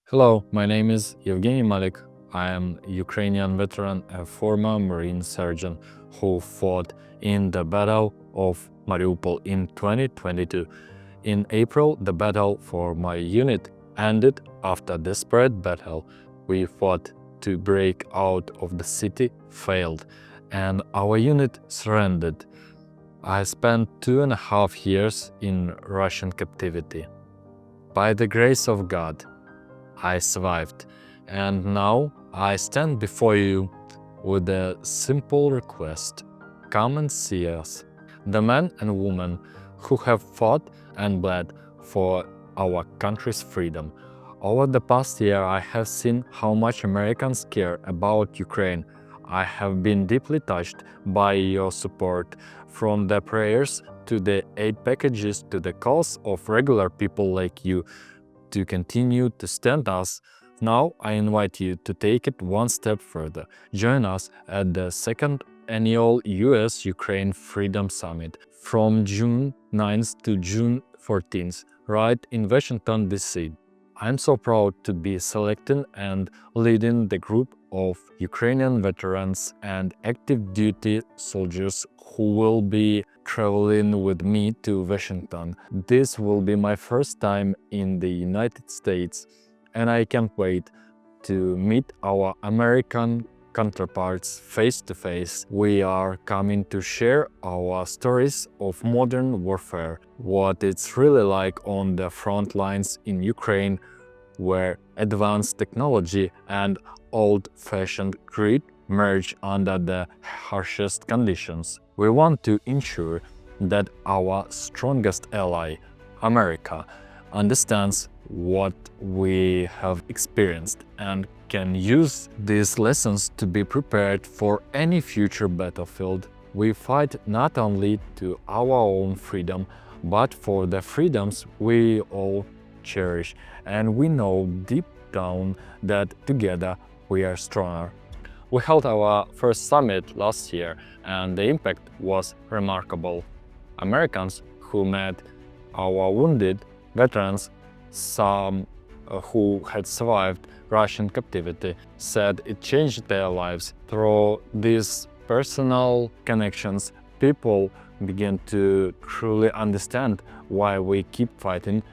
Hello, my name is Ievgeniy Malik. I am a Ukrainian veteran, a former Marine surgeon who fought in the Battle of Mariupol in 2022. In April, the battle for my unit ended. After desperate battle we fought to break out of the city failed, and our unit surrendered. I spent 2.5 years in Russian captivity. By the grace of God, I survived, and now I stand before you with a simple request. Come and see us, the men and women who have fought and bled for our country's freedom. Over the past year, I have seen how much Americans care about Ukraine. I have been deeply touched by your support, from the prayers to the aid packages to the calls of regular people like you to continue to stand us. Now I invite you to take it one step further. Join us at the second annual US-Ukraine Freedom Summit from June 9th to June 14th, right in Washington, D.C. I'm so proud to be selecting and leading the group of Ukrainian veterans and active duty soldiers who will be traveling with me to Washington. This will be my first time in the United States, and I can't wait to meet our American counterparts face to face. We are coming to share our stories of modern warfare, what it's really like on the front lines in Ukraine, where advanced technology and old-fashioned grit merge under the harshest conditions. We want to ensure that our strongest ally, America, understands what we have experienced and can use these lessons to be prepared for any future battlefield. We fight not only to our own freedom, but for the freedoms we all cherish, and we know deep down that together we are stronger. We held our first summit last year, and the impact was remarkable. Americans who met our wounded veterans, some who had survived Russian captivity, said it changed their lives. Through these personal connections, people began to truly understand why we keep fighting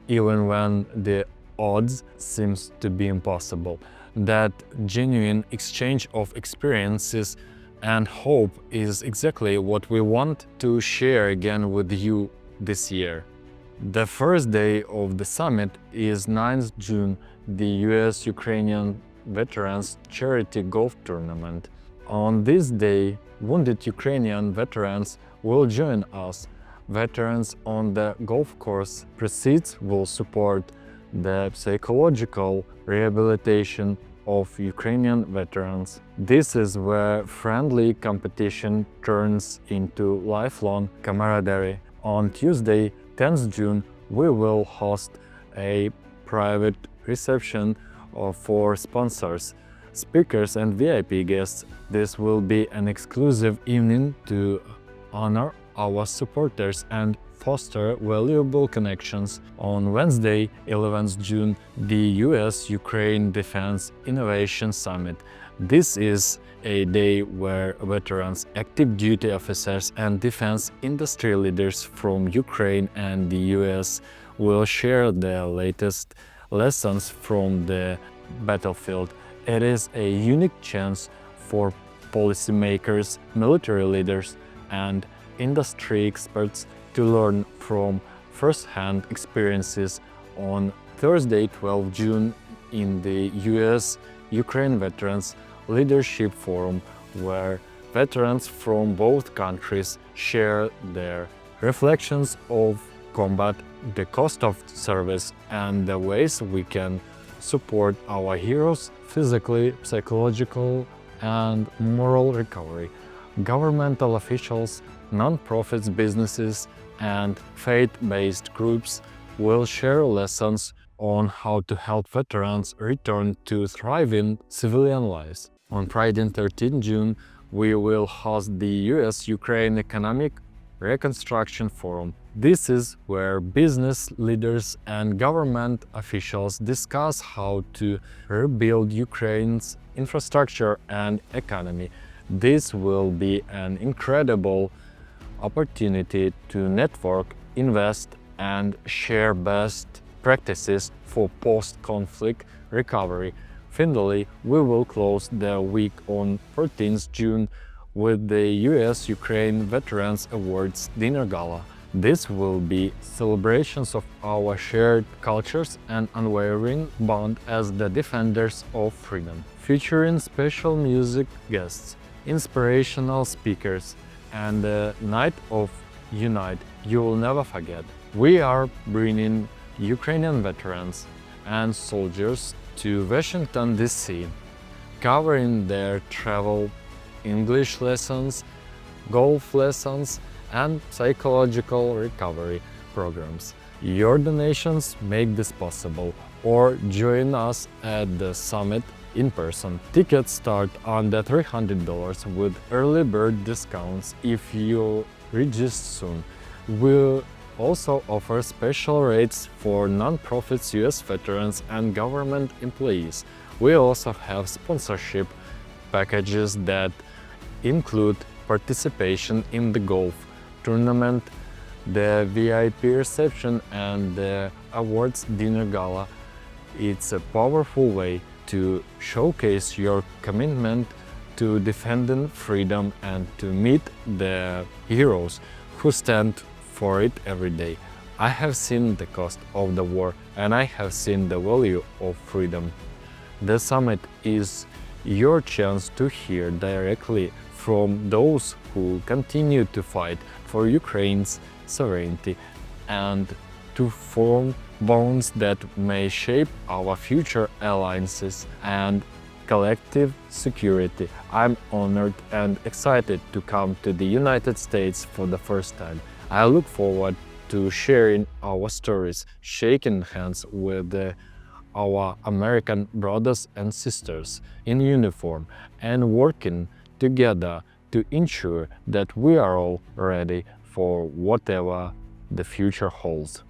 even when the odds seems to be impossible. That genuine exchange of experiences and hope is exactly what we want to share again with you this year. The first day of the summit is 9th June, the US-Ukrainian Veterans Charity Golf Tournament. On this day, wounded Ukrainian veterans will join us. Veterans on the golf course proceeds will support the psychological rehabilitation of Ukrainian veterans. This is where friendly competition turns into lifelong camaraderie. On Tuesday, 10th June, we will host a private reception for sponsors, speakers and VIP guests. This will be an exclusive evening to honor our supporters and foster valuable connections. On Wednesday, 11th June, the US-Ukraine Defense Innovation Summit. This is a day where veterans, active duty officers and defense industry leaders from Ukraine and the US will share their latest lessons from the battlefield. It is a unique chance for policymakers, military leaders and industry experts to learn from first-hand experiences. On Thursday, 12 June, in the US-Ukraine Veterans Leadership Forum, where veterans from both countries share their reflections of combat, the cost of service, and the ways we can support our heroes' physically, psychological, and moral recovery. Governmental officials, non-profits, businesses, and faith-based groups will share lessons on how to help veterans return to thriving civilian lives. On Friday, 13 June, we will host the US-Ukraine Economic Reconstruction Forum. This is where business leaders and government officials discuss how to rebuild Ukraine's infrastructure and economy. This will be an incredible opportunity to network, invest, and share best practices for post-conflict recovery. Finally, we will close the week on 14th June with the US-Ukraine Veterans Awards Dinner Gala. This will be celebrations of our shared cultures and unwavering bond as the defenders of freedom, featuring special music guests, inspirational speakers, and a night of unite you will never forget. We are bringing Ukrainian veterans and soldiers to Washington, D.C., covering their travel, English lessons, golf lessons, and psychological recovery programs. Your donations make this possible, or join us at the summit in person. Tickets start under $300 with early bird discounts if you register soon. We'll also offer special rates for non-profits, US veterans, and government employees. We also have sponsorship packages that include participation in the golf tournament, the VIP reception, and the awards dinner gala. It's a powerful way to showcase your commitment to defending freedom and to meet the heroes who stand for it every day. I have seen the cost of the war, and I have seen the value of freedom. The summit is your chance to hear directly from those who continue to fight for Ukraine's sovereignty and to form bonds that may shape our future alliances and collective security. I'm honored and excited to come to the United States for the first time. I look forward to sharing our stories, shaking hands with our American brothers and sisters in uniform, and working together to ensure that we are all ready for whatever the future holds.